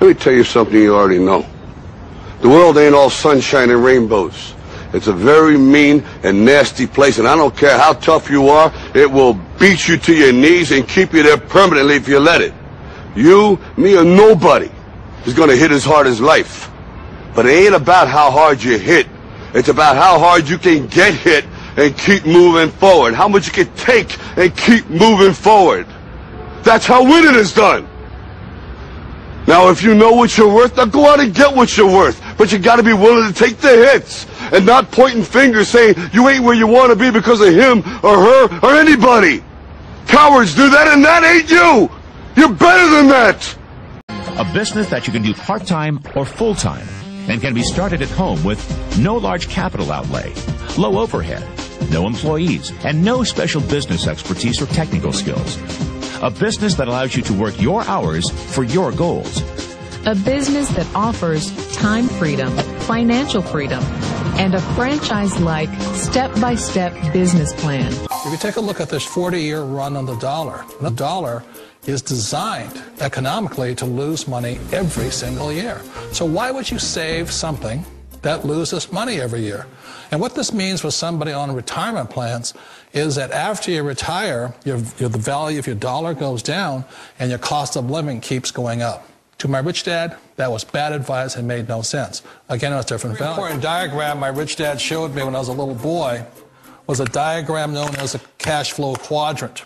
Let me tell you something you already know. The world ain't all sunshine and rainbows. It's a very mean and nasty place, and I don't care how tough you are, it will beat you to your knees and keep you there permanently if you let it. You, me, or nobody is going to hit as hard as life. But it ain't about how hard you hit. It's about how hard you can get hit and keep moving forward. How much you can take and keep moving forward. That's how winning is done. Now, if you know what you're worth, now go out and get what you're worth. But you got to be willing to take the hits and not pointing fingers saying you ain't where you want to be because of him or her or anybody. Cowards do that, and that ain't you. You're better than that. A business that you can do part-time or full-time and can be started at home with no large capital outlay, low overhead, no employees, and no special business expertise or technical skills. A business that allows you to work your hours for your goals. A business that offers time freedom, financial freedom, and a franchise-like, step-by-step business plan. If you take a look at this 40-year run on the dollar is designed economically to lose money every single year. So why would you save something that loses money every year? And what this means for somebody on retirement plans is that after you retire, the value of your dollar goes down and your cost of living keeps going up. To my rich dad, that was bad advice and made no sense. Again, it was different value. An important diagram my rich dad showed me when I was a little boy was a diagram known as a cash flow quadrant.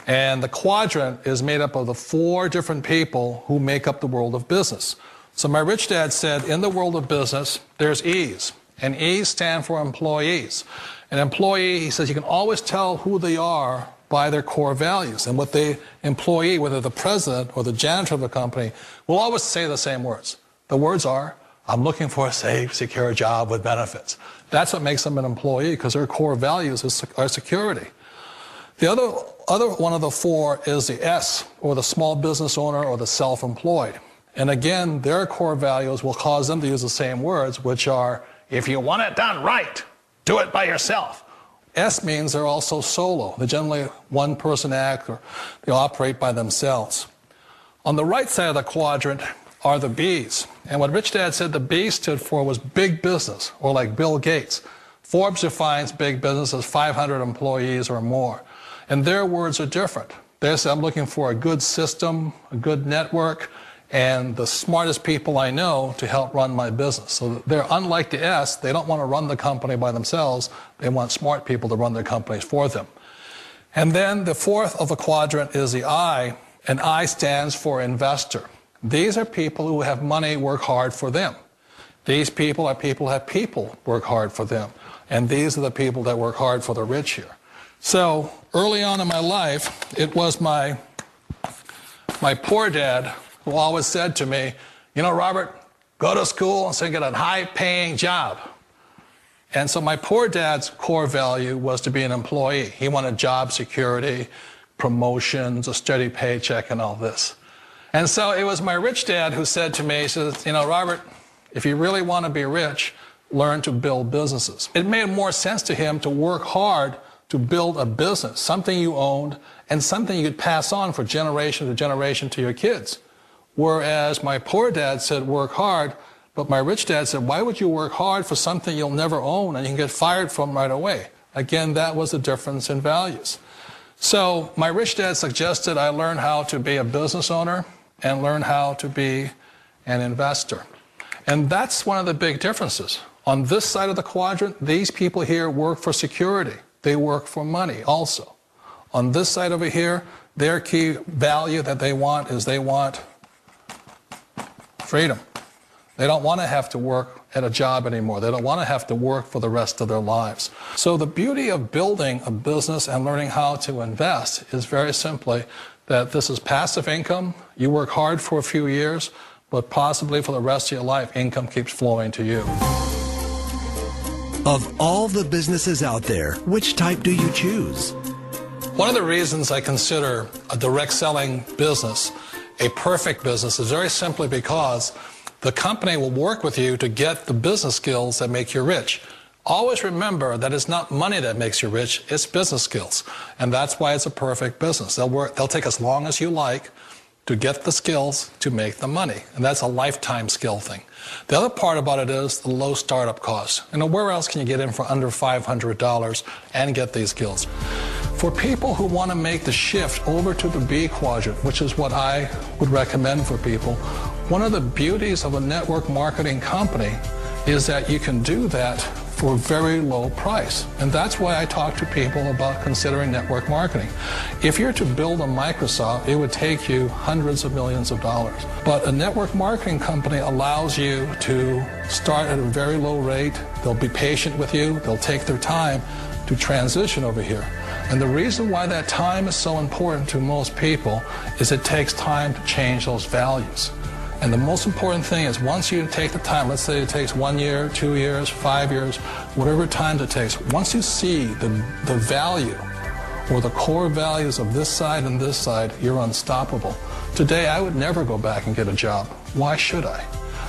And the quadrant is made up of the 4 different people who make up the world of business. So my rich dad said, in the world of business, there's E's. And E's stand for employees. An employee, he says, you can always tell who they are by their core values. And what the employee, whether the president or the janitor of the company, will always say the same words. The words are, I'm looking for a safe, secure job with benefits. That's what makes them an employee, because their core values are security. The other one of the 4 is the S, or the small business owner or the self-employed. And again, their core values will cause them to use the same words, which are, if you want it done right, do it by yourself. S means they're also solo. They're generally one-person act, or they operate by themselves. On the right side of the quadrant are the B's. And what Rich Dad said the B stood for was big business, or like Bill Gates. Forbes defines big business as 500 employees or more. And their words are different. They say, I'm looking for a good system, a good network, and the smartest people I know to help run my business. So they're unlike the S. They don't want to run the company by themselves. They want smart people to run their companies for them. And then the 4th of the quadrant is the I, and I stands for investor. These are people who have money work hard for them. These people are people who have people work hard for them. And these are the people that work hard for the rich here. So early on in my life, it was my poor dad who always said to me, you know, Robert, go to school and so get a high-paying job. And so my poor dad's core value was to be an employee. He wanted job security, promotions, a steady paycheck, and all this. And so it was my rich dad who said to me, he says, you know, Robert, if you really want to be rich, learn to build businesses. It made more sense to him to work hard to build a business, something you owned and something you could pass on for generation to generation to your kids. Whereas my poor dad said work hard, but my rich dad said, why would you work hard for something you'll never own and you can get fired from right away? Again, that was the difference in values. So my rich dad suggested I learn how to be a business owner and learn how to be an investor. And that's one of the big differences. On this side of the quadrant, these people here work for security. They work for money also. On this side over here, their key value that they want is they want freedom. They don't want to have to work at a job anymore. They don't want to have to work for the rest of their lives. So the beauty of building a business and learning how to invest is very simply that this is passive income. You work hard for a few years, but possibly for the rest of your life, income keeps flowing to you. Of all the businesses out there, which type do you choose? One of the reasons I consider a direct selling business a perfect business is very simply because the company will work with you to get the business skills that make you rich. Always remember that it's not money that makes you rich, it's business skills. And that's why it's a perfect business. They'll take as long as you like to get the skills to make the money. And that's a lifetime skill thing. The other part about it is the low startup cost. Where else can you get in for under $500 and get these skills? For people who want to make the shift over to the B quadrant, which is what I would recommend for people, one of the beauties of a network marketing company is that you can do that for a very low price. And that's why I talk to people about considering network marketing. If you're to build a Microsoft, it would take you hundreds of millions of dollars. But a network marketing company allows you to start at a very low rate. They'll be patient with you. They'll take their time to transition over here. And the reason why that time is so important to most people is it takes time to change those values. And the most important thing is once you take the time, let's say it takes 1 year, 2 years, 5 years, whatever time it takes, once you see the value or the core values of this side and this side, you're unstoppable. Today, I would never go back and get a job. Why should I?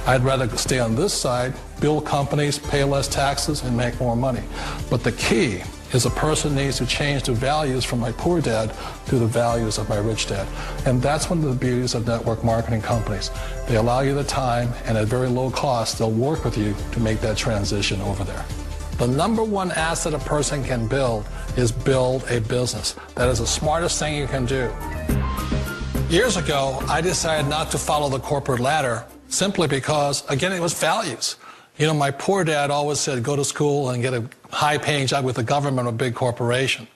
I'd rather stay on this side, build companies, pay less taxes, and make more money. But the key is a person needs to change the values from my poor dad to the values of my rich dad. And that's one of the beauties of network marketing companies. They allow you the time, and at very low cost, they'll work with you to make that transition over there. The number one asset a person can build is build a business. That is the smartest thing you can do. Years ago, I decided not to follow the corporate ladder simply because, again, it was values. My poor dad always said, go to school and get a high-paying job with the government or a big corporation.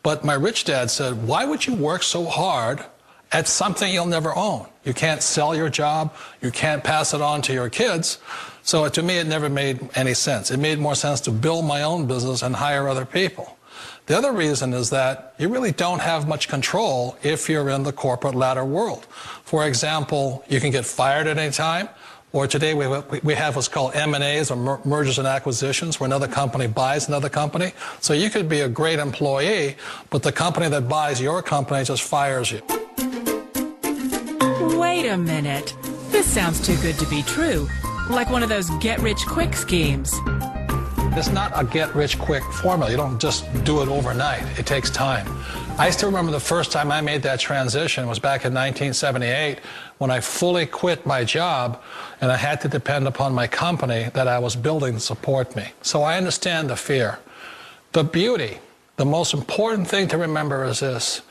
But my rich dad said, why would you work so hard at something you'll never own? You can't sell your job. You can't pass it on to your kids. So to me, it never made any sense. It made more sense to build my own business and hire other people. The other reason is that you really don't have much control if you're in the corporate ladder world. For example, you can get fired at any time. Or today we have what's called M&As, or mergers and acquisitions, where another company buys another company. So you could be a great employee, but the company that buys your company just fires you. Wait a minute. This sounds too good to be true. Like one of those get-rich-quick schemes. It's not a get-rich-quick formula. You don't just do it overnight. It takes time. I still remember the first time I made that transition was back in 1978 when I fully quit my job and I had to depend upon my company that I was building to support me. So I understand the fear. The beauty, the most important thing to remember is this.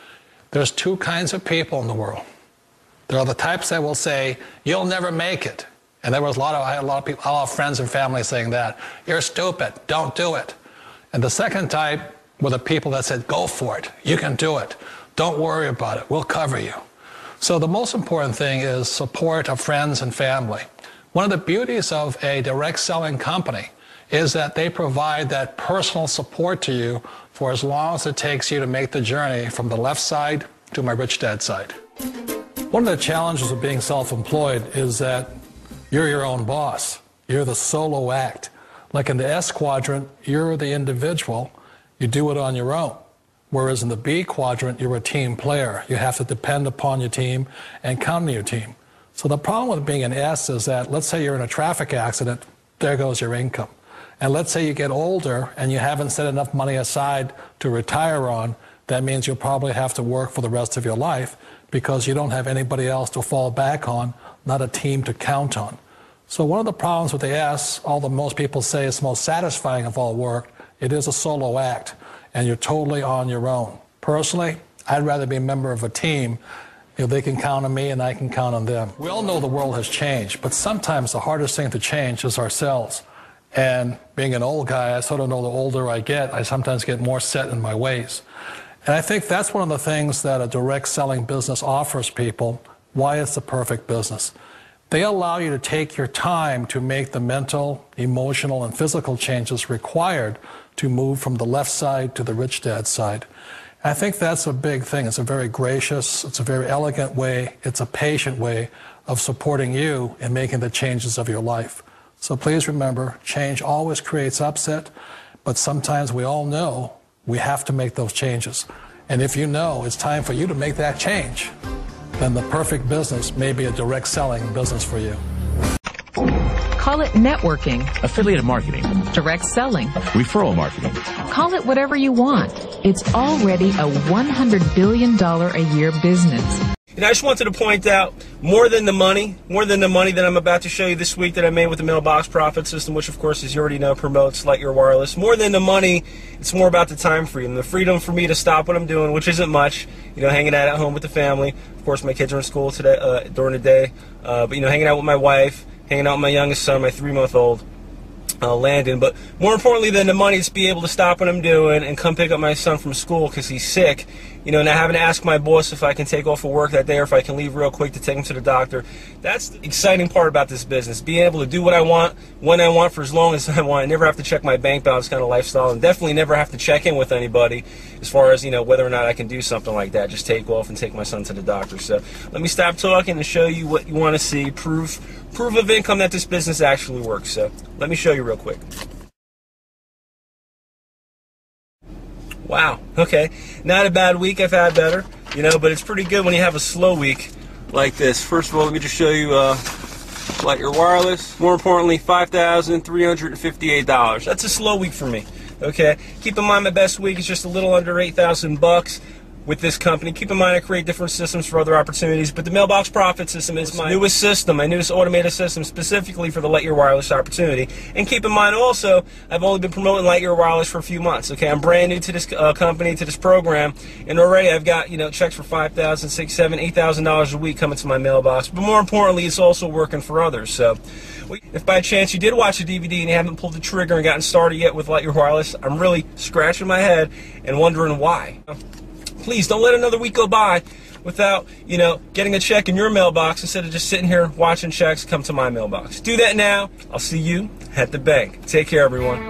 There's two kinds of people in the world. There are the types that will say, you'll never make it. And I had a lot of people, a lot of friends and family saying that. You're stupid, don't do it. And the second type were the people that said, go for it, you can do it. Don't worry about it, we'll cover you. So the most important thing is support of friends and family. One of the beauties of a direct selling company is that they provide that personal support to you for as long as it takes you to make the journey from the left side to my rich dad side. One of the challenges of being self-employed is that you're your own boss. You're the solo act. Like in the S quadrant, you're the individual. You do it on your own. Whereas in the B quadrant, you're a team player. You have to depend upon your team and count on your team. So the problem with being an S is that, let's say you're in a traffic accident, there goes your income. And let's say you get older and you haven't set enough money aside to retire on, that means you'll probably have to work for the rest of your life because you don't have anybody else to fall back on, not a team to count on. So one of the problems with the S, although most people say it's the most satisfying of all work, it is a solo act, and you're totally on your own. Personally, I'd rather be a member of a team. They can count on me and I can count on them. We all know the world has changed, but sometimes the hardest thing to change is ourselves. And being an old guy, I sort of know the older I get, I sometimes get more set in my ways. And I think that's one of the things that a direct selling business offers people, why it's the perfect business. They allow you to take your time to make the mental, emotional, and physical changes required to move from the left side to the rich dad side. I think that's a big thing. It's a very gracious, it's a very elegant way, it's a patient way of supporting you in making the changes of your life. So please remember, change always creates upset, but sometimes we all know we have to make those changes. And if you know it's time for you to make that change, then the perfect business may be a direct selling business for you. Call it networking, Affiliate marketing, direct selling. referral marketing. Call it whatever you want. It's already a $100 billion a year business. I just wanted to point out, more than the money that I'm about to show you this week that I made with the mailbox profit system, which of course, as you already know, promotes Lightyear Wireless. More than the money, it's more about the time freedom. The freedom for me to stop what I'm doing, which isn't much, hanging out at home with the family. Of course, my kids are in school today, during the day, but hanging out with my wife, hanging out with my youngest son, my 3-month-old. Landon. But more importantly than the money, it's be able to stop what I'm doing and come pick up my son from school because he's sick. Not having to ask my boss if I can take off of work that day or if I can leave real quick to take him to the doctor. That's the exciting part about this business. Being able to do what I want, when I want, for as long as I want. I never have to check my bank balance kind of lifestyle, and definitely never have to check in with anybody as far as, whether or not I can do something like that. Just take off and take my son to the doctor. So let me stop talking and show you what you want to see. Proof of income that this business actually works. So let me show you real quick. Wow, okay, not a bad week. I've had better, but it's pretty good when you have a slow week like this. First of all, let me just show you Lightyear Wireless. More importantly, $5,358. That's a slow week for me, okay? Keep in mind my best week is just a little under $8,000 with this company. Keep in mind I create different systems for other opportunities, but the mailbox profit system is my newest system, my newest automated system specifically for the Lightyear Wireless opportunity. And keep in mind also, I've only been promoting Lightyear Wireless for a few months, okay? I'm brand new to this company, to this program, and already I've got, checks for $5,000, $6,000, $7,000, $8,000 a week coming to my mailbox. But more importantly, it's also working for others. So if by chance you did watch the DVD and you haven't pulled the trigger and gotten started yet with Lightyear Wireless, I'm really scratching my head and wondering why. Please don't let another week go by without, getting a check in your mailbox instead of just sitting here watching checks come to my mailbox. Do that now. I'll see you at the bank. Take care, everyone.